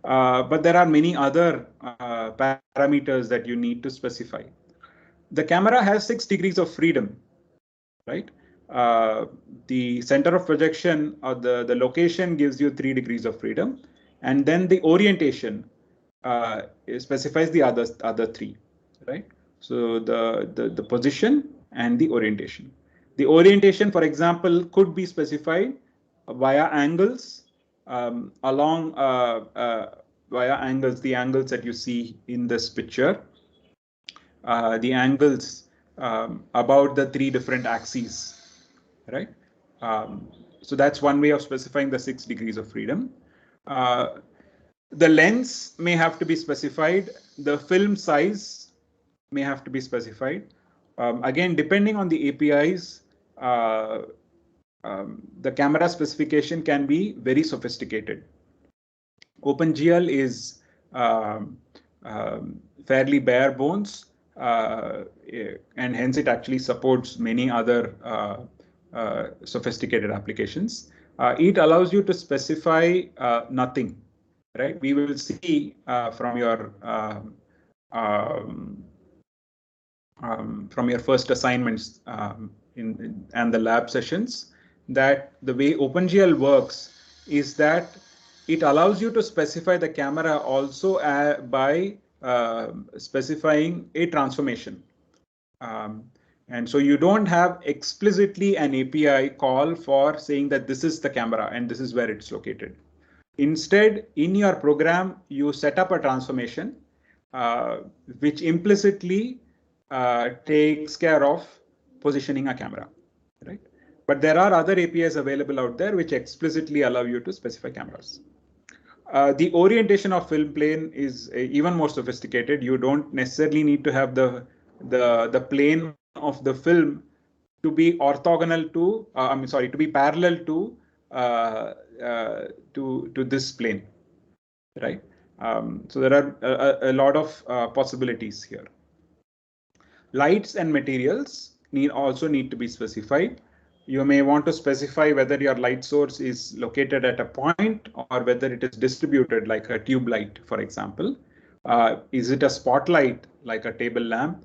A: But there are many other parameters that you need to specify. The camera has 6 degrees of freedom, right? The center of projection or the location gives you 3 degrees of freedom, and then the orientation specifies the other 3, right? So the position and the orientation. The orientation, for example, could be specified via angles along via angles, the angles that you see in this picture, the angles about the 3 different axes, right? So that's one way of specifying the 6 degrees of freedom. The lens may have to be specified. The film size may have to be specified. Again, depending on the APIs, the camera specification can be very sophisticated. OpenGL is fairly bare bones, and hence it actually supports many other sophisticated applications. It allows you to specify nothing, right? We will see from your first assignments and the lab sessions that the way OpenGL works is that it allows you to specify the camera also by specifying a transformation. And so you don't have explicitly an API call for saying that this is the camera and this is where it's located. Instead, in your program, you set up a transformation which implicitly takes care of positioning a camera, right? But there are other APIs available out there which explicitly allow you to specify cameras. The orientation of film plane is even more sophisticated. You don't necessarily need to have the plane of the film to be orthogonal to, to be parallel to this plane, right? So there are a lot of possibilities here. Lights and materials also need to be specified. You may want to specify whether your light source is located at a point or whether it is distributed, like a tube light, for example. Is it a spotlight, like a table lamp?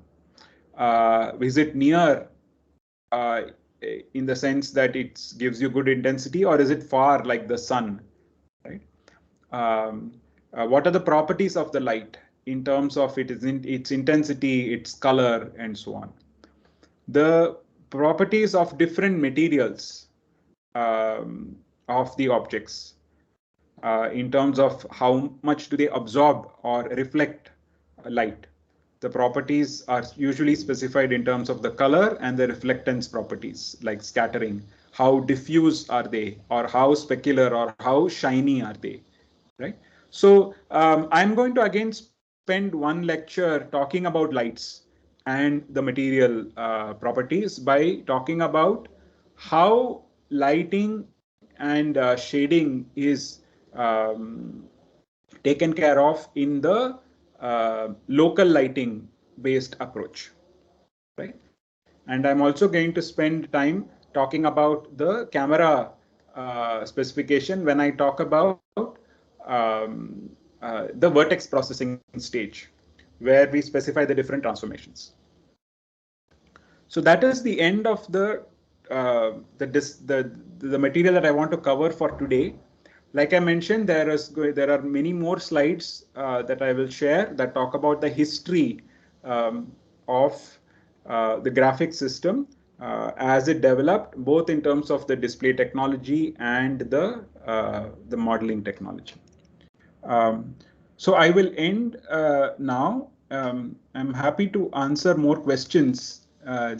A: Is it near, in the sense that it gives you good intensity, or is it far, like the sun, right? What are the properties of the light in terms of its intensity, its color, and so on? The properties of different materials of the objects in terms of how much do they absorb or reflect light. The properties are usually specified in terms of the color and the reflectance properties, like scattering. How diffuse are they, or how specular or how shiny are they, right? So I'm going to again spend one lecture talking about lights and the material properties by talking about how lighting and shading is taken care of in the local lighting based approach, right? And I'm also going to spend time talking about the camera specification when I talk about the vertex processing stage, where we specify the different transformations. So that is the end of the material that I want to cover for today. Like I mentioned, there are many more slides that I will share that talk about the history of the graphics system as it developed, both in terms of the display technology and the modeling technology. So I will end now. I'm happy to answer more questions